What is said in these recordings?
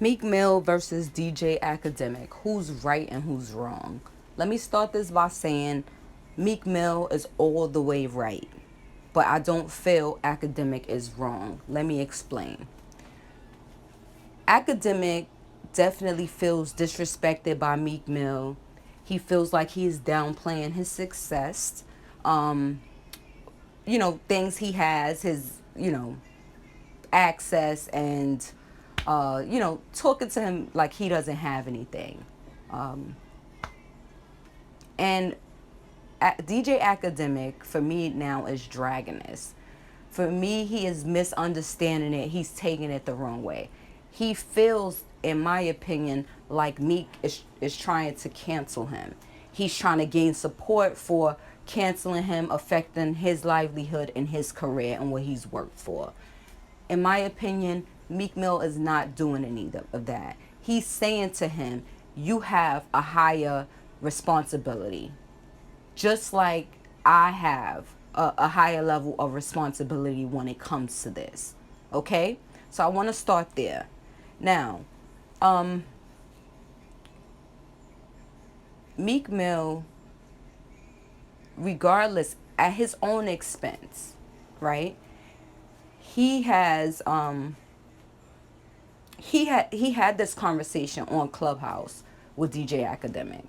Meek Mill versus DJ Academic. Who's right and who's wrong? Let me start this by saying Meek Mill is all the way right, but I don't feel Academic is wrong. Let me explain. Academic definitely feels disrespected by Meek Mill. He feels like he is downplaying his success. Um, things he has, his, access and talking to him like he doesn't have anything. And DJ Academic for me now is dragging this. For me, he is misunderstanding it. He's taking it the wrong way. He feels, in my opinion, like Meek is trying to cancel him. He's trying to gain support for canceling him, affecting his livelihood and his career and what he's worked for. In my opinion, Meek Mill is not doing any of that. He's saying to him, you have a higher responsibility, just like I have a higher level of responsibility when it comes to this. Okay? So I want to start there. Now, Meek Mill, regardless, at his own expense, right? He has he had this conversation on Clubhouse with DJ Academic.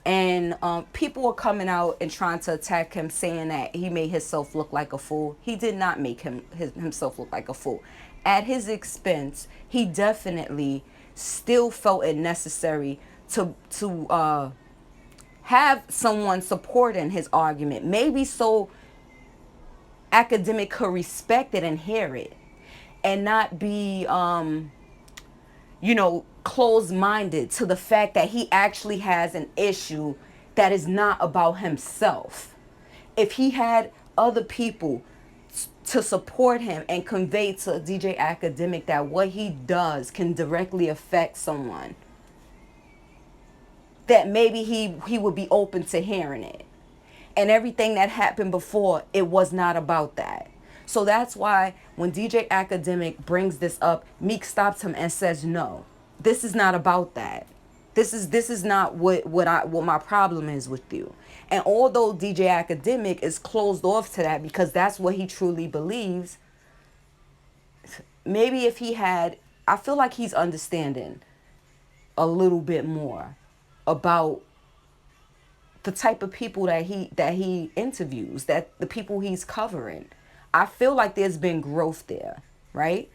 And people were coming out and trying to attack him, saying that he made himself look like a fool. He did not make himself look like a fool. At his expense, he definitely still felt it necessary to have someone supporting his argument. Maybe so Academic could respect it and hear it, and not be closed-minded to the fact that he actually has an issue that is not about himself. If he had other people to support him and convey to DJ Academic that what he does can directly affect someone, that maybe he would be open to hearing it. And everything that happened before, it was not about that. So that's why when DJ Academic brings this up, Meek stops him and says, "No, this is not about that. This is not what my problem is with you." And although DJ Academic is closed off to that because that's what he truly believes, maybe if he had, I feel like he's understanding a little bit more about the type of people that he interviews, that the people he's covering. I feel like there's been growth there, right?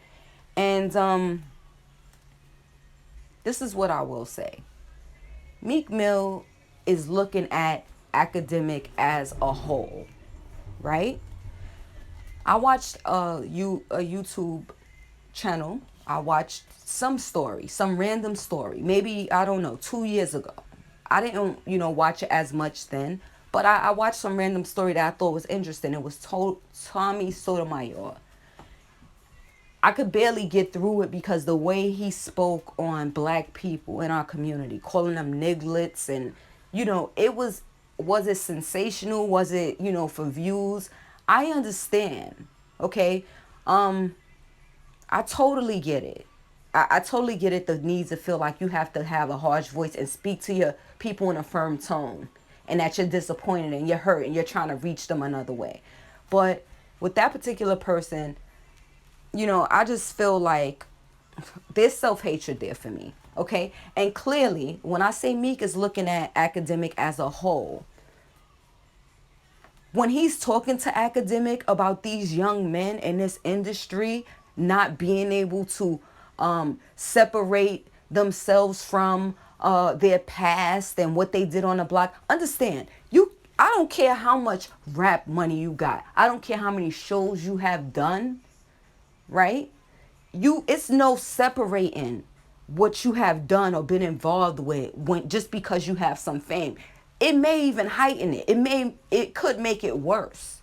And this is what I will say. Meek Mill is looking at Academic as a whole, right? I watched a YouTube channel. I watched some random story, maybe, I don't know, 2 years ago. I didn't, watch it as much then, but I watched some random story that I thought was interesting. It was Tommy Sotomayor. I could barely get through it because the way he spoke on black people in our community, calling them nigglets, and was it sensational? Was it, for views? I understand, okay? I totally get it. I totally get it, the need to feel like you have to have a harsh voice and speak to your people in a firm tone, and that you're disappointed and you're hurt and you're trying to reach them another way. But with that particular person, I just feel like there's self-hatred there for me, okay? And clearly, when I say Meek is looking at Academic as a whole, when he's talking to Academic about these young men in this industry not being able to separate themselves from their past and what they did on the block, understand, I don't care how much rap money you got. I don't care how many shows you have done, right? It's no separating what you have done or been involved with just because you have some fame. It may even heighten it. It could make it worse.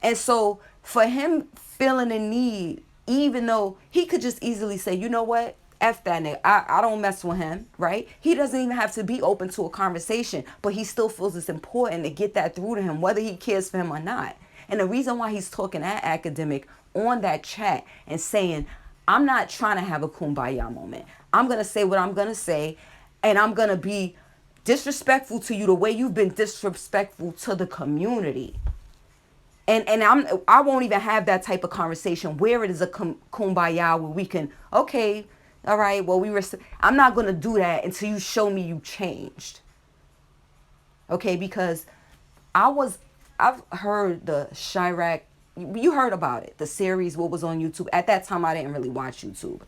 And so for him feeling the need, even though he could just easily say, you know what, F that nigga, I don't mess with him, right? He doesn't even have to be open to a conversation, but he still feels it's important to get that through to him, whether he cares for him or not. And the reason why he's talking at Academic on that chat and saying, I'm not trying to have a kumbaya moment. I'm going to say what I'm going to say, and I'm going to be disrespectful to you the way you've been disrespectful to the community. And I won't even have that type of conversation where it is a kumbaya where we can, okay, all right, well, I'm not going to do that until you show me you changed. Okay, because I've heard the Chirac, you heard about it, the series, what was on YouTube. At that time, I didn't really watch YouTube.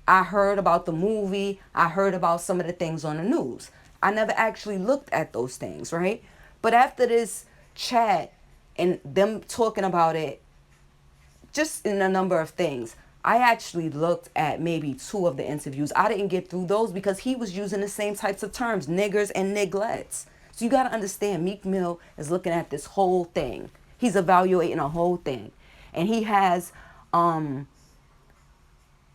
I heard about the movie. I heard about some of the things on the news. I never actually looked at those things, right? But after this chat and them talking about it, just in a number of things, I actually looked at maybe two of the interviews. I didn't get through those because he was using the same types of terms, niggers and nigglets. So you got to understand, Meek Mill is looking at this whole thing. He's evaluating a whole thing. And he has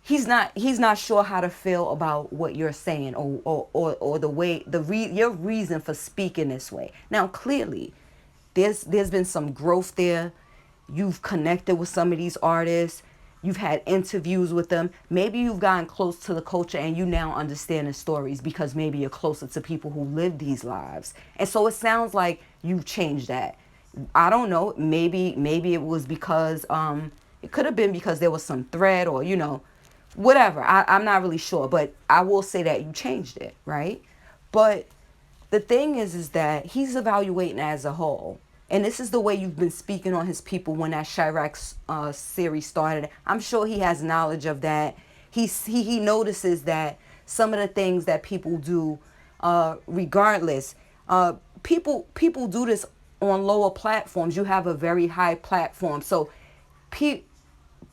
he's not sure how to feel about what you're saying or the way your reason for speaking this way. Now clearly there's been some growth there. You've connected with some of these artists. You've had interviews with them. Maybe you've gotten close to the culture and you now understand the stories because maybe you're closer to people who live these lives. And so it sounds like you've changed that. I don't know. Maybe it was because it could have been because there was some threat or whatever. I'm not really sure, but I will say that you changed it, right? But the thing is that he's evaluating as a whole. And this is the way you've been speaking on his people when that Chirac series started. I'm sure he has knowledge of that. He notices that some of the things that people do, regardless, people do this on lower platforms. You have a very high platform, so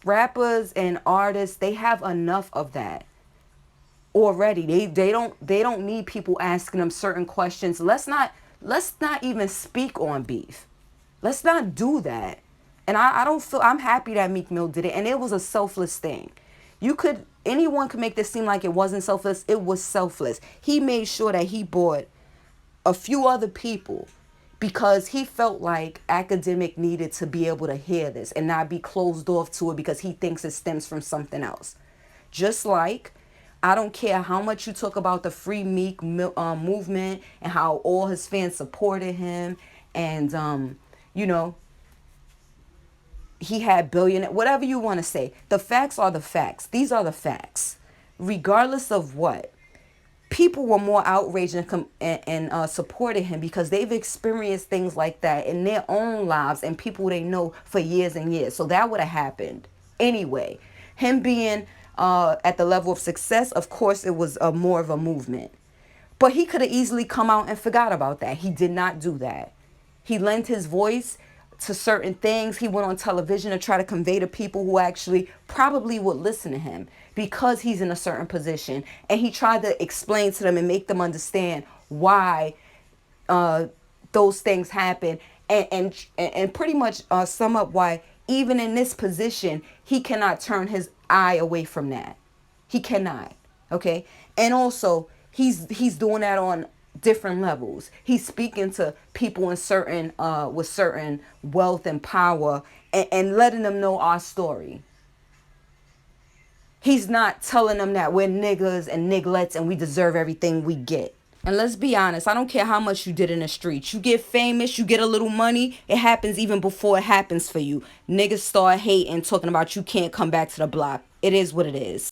rappers and artists, they have enough of that already. They don't need people asking them certain questions. Let's not even speak on beef. Let's not do that. And I don't feel, I'm happy that Meek Mill did it, and it was a selfless thing. Anyone could make this seem like it wasn't selfless. It was selfless. He made sure that he bought a few other people because he felt like academic needed to be able to hear this and not be closed off to it because he thinks it stems from something else. Just like I don't care how much you talk about the Free Meek movement and how all his fans supported him and he had whatever you want to say. The facts are the facts. These are the facts. Regardless of what, people were more outraged and supported him because they've experienced things like that in their own lives and people they know for years and years. So that would have happened anyway. Him being at the level of success, of course, it was more of a movement. But he could have easily come out and forgot about that. He did not do that. He lent his voice to certain things. He went on television to try to convey to people who actually probably would listen to him because he's in a certain position. And he tried to explain to them and make them understand why those things happen and pretty much sum up why even in this position, he cannot turn his eye away from that. He cannot. Okay. And also he's doing that on different levels. He's speaking to people in certain with certain wealth and power and letting them know our story. He's not telling them that we're niggas and nigglets and we deserve everything we get. And let's be honest, I don't care how much you did in the streets. You get famous, you get a little money, it happens even before it happens for you. Niggas start hating, talking about you can't come back to the block. It is what it is.